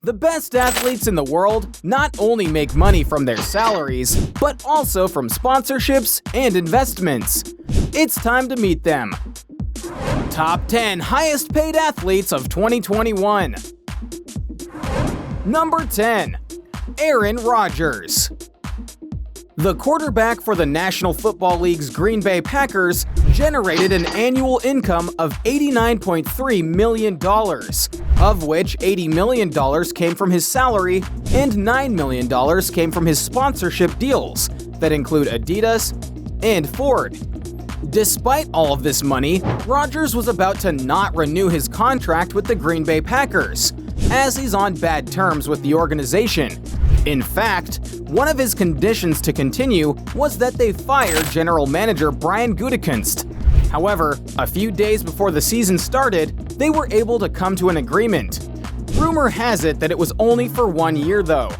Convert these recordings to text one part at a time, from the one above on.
The best athletes in the world not only make money from their salaries, but also from sponsorships and investments. It's time to meet them. Top 10 highest paid athletes of 2021. Number 10. Aaron Rodgers. The quarterback for the National Football League's Green Bay Packers generated an annual income of $89.3 million, of which $80 million came from his salary and $9 million came from his sponsorship deals that include Adidas and Ford. Despite all of this money, Rodgers was about to not renew his contract with the Green Bay Packers, as he's on bad terms with the organization. In fact, one of his conditions to continue was that they fire general manager Brian Gutekunst. However, a few days before the season started, they were able to come to an agreement. Rumor has it that it was only for 1 year though.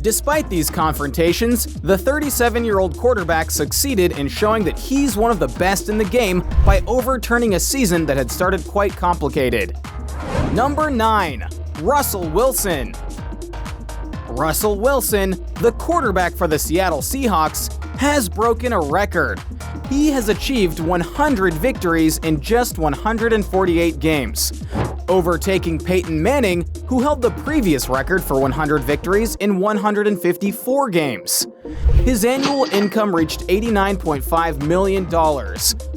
Despite these confrontations, the 37-year-old quarterback succeeded in showing that he's one of the best in the game by overturning a season that had started quite complicated. Number 9. Russell Wilson. Russell Wilson, the quarterback for the Seattle Seahawks, has broken a record. He has achieved 100 victories in just 148 games, overtaking Peyton Manning, who held the previous record for 100 victories in 154 games. His annual income reached $89.5 million,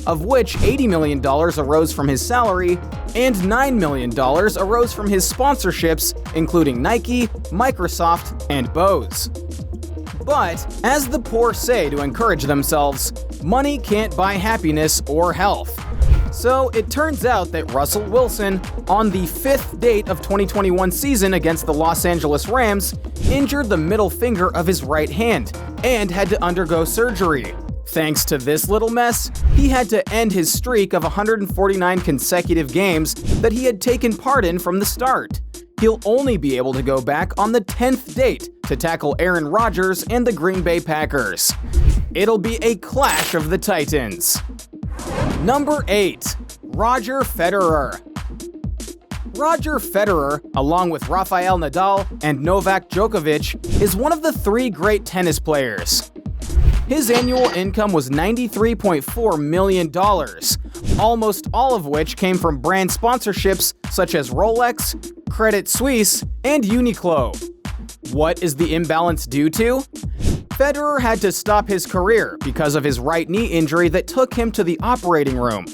of which $80 million arose from his salary and $9 million arose from his sponsorships, including Nike, Microsoft, and Bose. But, as the poor say to encourage themselves, money can't buy happiness or health. So it turns out that Russell Wilson, on the 5th date of 2021 season against the Los Angeles Rams, injured the middle finger of his right hand and had to undergo surgery. Thanks to this little mess, he had to end his streak of 149 consecutive games that he had taken part in from the start. He'll only be able to go back on the 10th date to tackle Aaron Rodgers and the Green Bay Packers. It'll be a clash of the Titans. Number 8. Roger Federer. Roger Federer, along with Rafael Nadal and Novak Djokovic, is one of the 3 great tennis players. His annual income was $93.4 million, almost all of which came from brand sponsorships such as Rolex, Credit Suisse, and Uniqlo. What is the imbalance due to? Federer had to stop his career because of his right knee injury that took him to the operating room.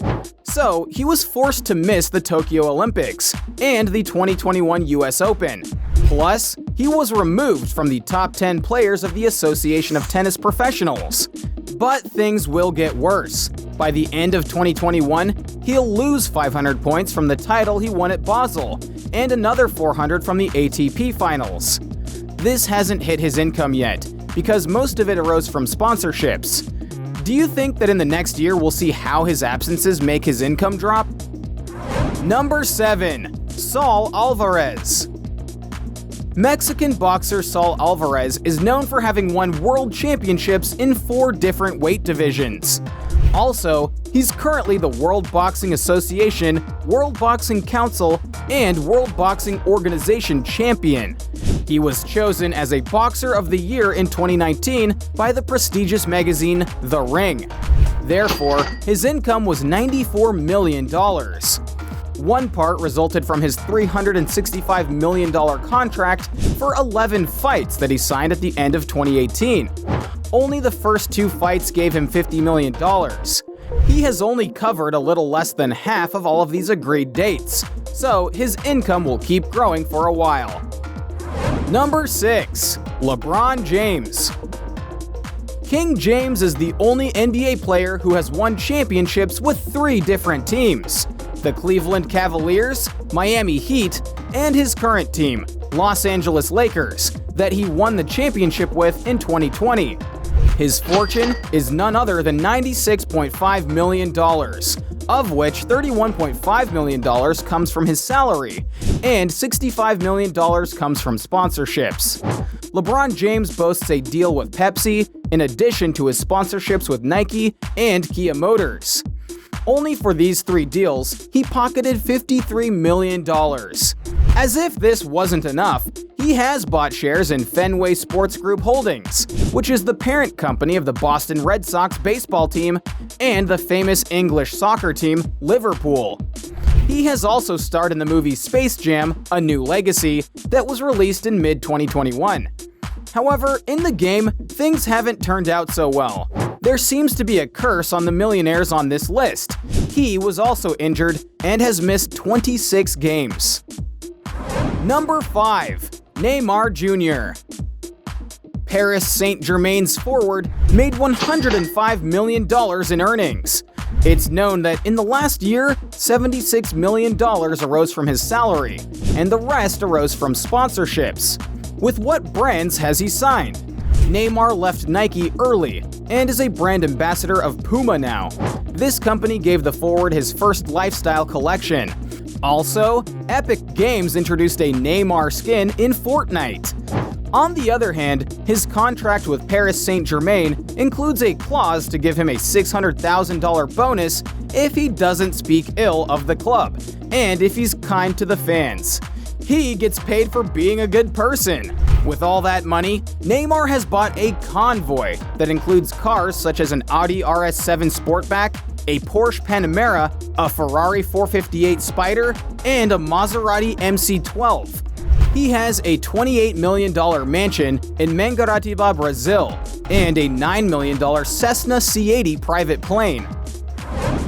So, he was forced to miss the Tokyo Olympics and the 2021 US Open. Plus, he was removed from the top 10 players of the Association of Tennis Professionals. But things will get worse. By the end of 2021, he'll lose 500 points from the title he won at Basel, and another 400 from the ATP Finals. This hasn't hit his income yet, because most of it arose from sponsorships. Do you think that in the next year we'll see how his absences make his income drop? Number 7. Saul Alvarez. Mexican boxer Saul Alvarez is known for having won world championships in 4 different weight divisions. Also, he's currently the World Boxing Association, World Boxing Council, and World Boxing Organization champion. He was chosen as a Boxer of the Year in 2019 by the prestigious magazine The Ring. Therefore, his income was $94 million. One part resulted from his $365 million contract for 11 fights that he signed at the end of 2018. Only the first 2 fights gave him $50 million. He has only covered a little less than half of all of these agreed dates, so his income will keep growing for a while. Number 6. LeBron James. King James is the only NBA player who has won championships with 3 different teams: the Cleveland Cavaliers, Miami Heat, and his current team, Los Angeles Lakers, that he won the championship with in 2020. His fortune is none other than $96.5 million, of which $31.5 million comes from his salary, and $65 million comes from sponsorships. LeBron James boasts a deal with Pepsi, in addition to his sponsorships with Nike and Kia Motors. Only for these 3 deals, he pocketed $53 million. As if this wasn't enough, he has bought shares in Fenway Sports Group Holdings, which is the parent company of the Boston Red Sox baseball team and the famous English soccer team, Liverpool. He has also starred in the movie Space Jam: A New Legacy that was released in mid-2021. However, in the game, things haven't turned out so well. There seems to be a curse on the millionaires on this list. He was also injured and has missed 26 games. Number 5. Neymar Jr. Paris Saint-Germain's forward made $105 million in earnings. It's known that in the last year, $76 million arose from his salary, and the rest arose from sponsorships. With what brands has he signed? Neymar left Nike early and is a brand ambassador of Puma now. This company gave the forward his first lifestyle collection. Also, Epic Games introduced a Neymar skin in Fortnite. On the other hand, his contract with Paris Saint-Germain includes a clause to give him a $600,000 bonus if he doesn't speak ill of the club, and if he's kind to the fans. He gets paid for being a good person. With all that money, Neymar has bought a convoy that includes cars such as an Audi RS7 Sportback, a Porsche Panamera, a Ferrari 458 Spider, and a Maserati MC12. He has a $28 million mansion in Mangaratiba, Brazil, and a $9 million Cessna C80 private plane.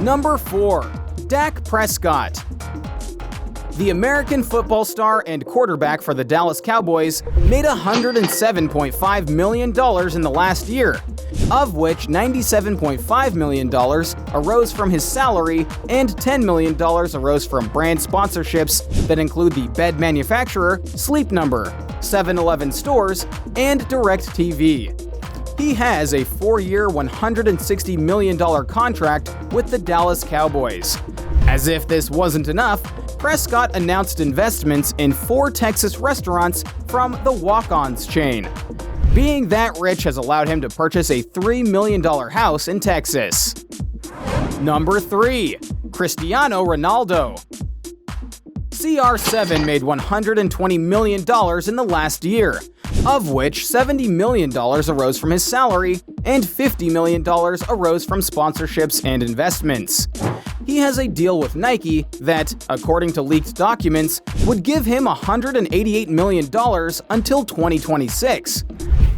Number 4. Dak Prescott. The American football star and quarterback for the Dallas Cowboys made $107.5 million in the last year, of which $97.5 million arose from his salary and $10 million arose from brand sponsorships that include the bed manufacturer Sleep Number, 7-Eleven stores, and DirecTV. He has a 4-year, $160 million contract with the Dallas Cowboys. As if this wasn't enough, Prescott announced investments in 4 Texas restaurants from the Walk-On's chain. Being that rich has allowed him to purchase a $3 million house in Texas. Number 3. Cristiano Ronaldo. CR7 made $120 million in the last year, of which $70 million arose from his salary and $50 million arose from sponsorships and investments. He has a deal with Nike that, according to leaked documents, would give him $188 million until 2026.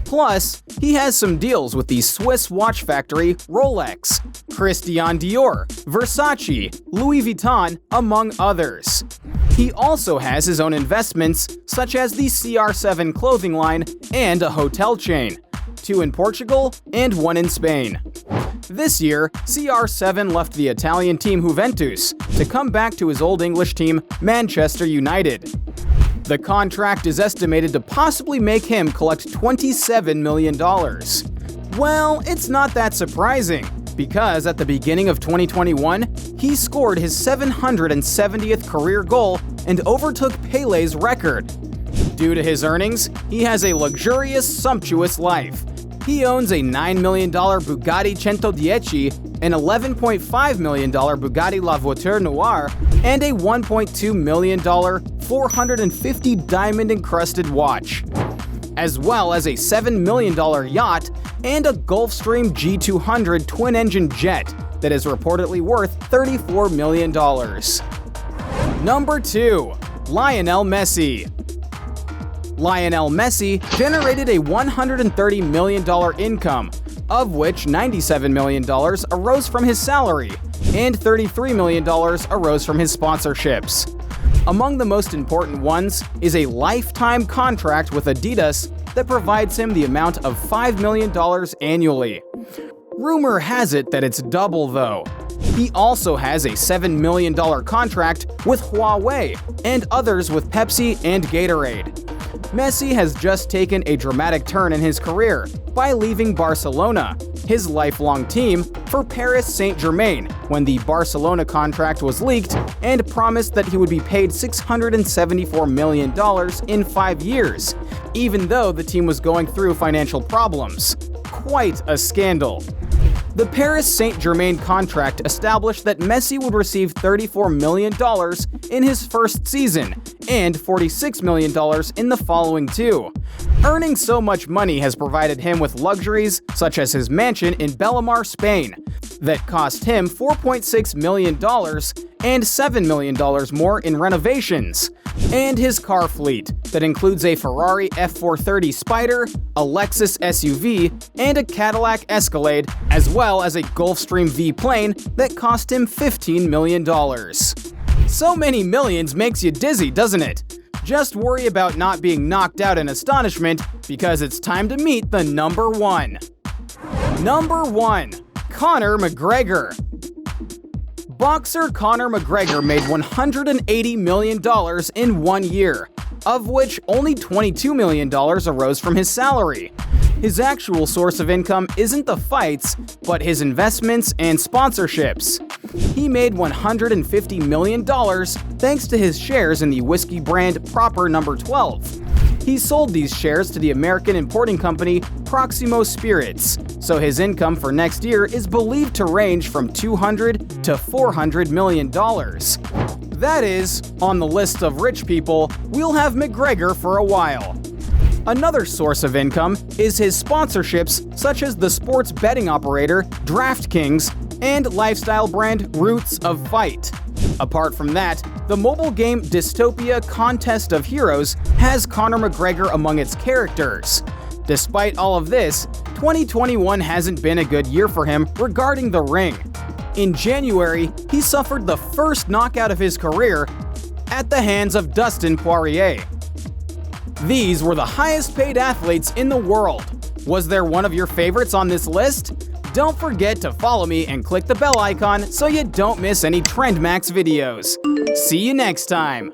Plus, he has some deals with the Swiss watch factory Rolex, Christian Dior, Versace, Louis Vuitton, among others. He also has his own investments, such as the CR7 clothing line and a hotel chain, 2 in Portugal and 1 in Spain. This year, CR7 left the Italian team Juventus to come back to his old English team, Manchester United. The contract is estimated to possibly make him collect $27 million. Well, it's not that surprising, because at the beginning of 2021, he scored his 770th career goal and overtook Pele's record. Due to his earnings, he has a luxurious, sumptuous life. He owns a $9 million Bugatti 110, an $11.5 million Bugatti La Voiture Noire, and a $1.2 million 450 diamond-encrusted watch, as well as a $7 million yacht and a Gulfstream G200 twin-engine jet that is reportedly worth $34 million. Number 2. Lionel Messi. Lionel Messi generated a $130 million income, of which $97 million arose from his salary and $33 million arose from his sponsorships. Among the most important ones is a lifetime contract with Adidas that provides him the amount of $5 million annually. Rumor has it that it's double, though. He also has a $7 million contract with Huawei and others with Pepsi and Gatorade. Messi has just taken a dramatic turn in his career by leaving Barcelona, his lifelong team, for Paris Saint-Germain when the Barcelona contract was leaked and promised that he would be paid $674 million in 5 years, even though the team was going through financial problems. Quite a scandal. The Paris Saint-Germain contract established that Messi would receive $34 million in his first season and $46 million in the following two. Earning so much money has provided him with luxuries such as his mansion in Bellemar, Spain, that cost him $4.6 million and $7 million more in renovations, and his car fleet that includes a Ferrari F430 Spider, a Lexus SUV, and a Cadillac Escalade, as well as a Gulfstream V plane that cost him $15 million. So many millions makes you dizzy, doesn't it? Just worry about not being knocked out in astonishment, because it's time to meet the number one. Number 1. Conor McGregor. Boxer Conor McGregor made $180 million in 1 year, of which only $22 million arose from his salary. His actual source of income isn't the fights, but his investments and sponsorships. He made $150 million thanks to his shares in the whiskey brand Proper No. 12. He sold these shares to the American importing company Proximo Spirits, so his income for next year is believed to range from $200 to $400 million. That is, on the list of rich people, we'll have McGregor for a while. Another source of income is his sponsorships such as the sports betting operator DraftKings and lifestyle brand Roots of Fight. Apart from that, the mobile game Dystopia Contest of Heroes has Conor McGregor among its characters. Despite all of this, 2021 hasn't been a good year for him regarding the ring. In January, he suffered the first knockout of his career at the hands of Dustin Poirier. These were the highest paid athletes in the world. Was there one of your favorites on this list? Don't forget to follow me and click the bell icon so you don't miss any TrendMax videos. See you next time!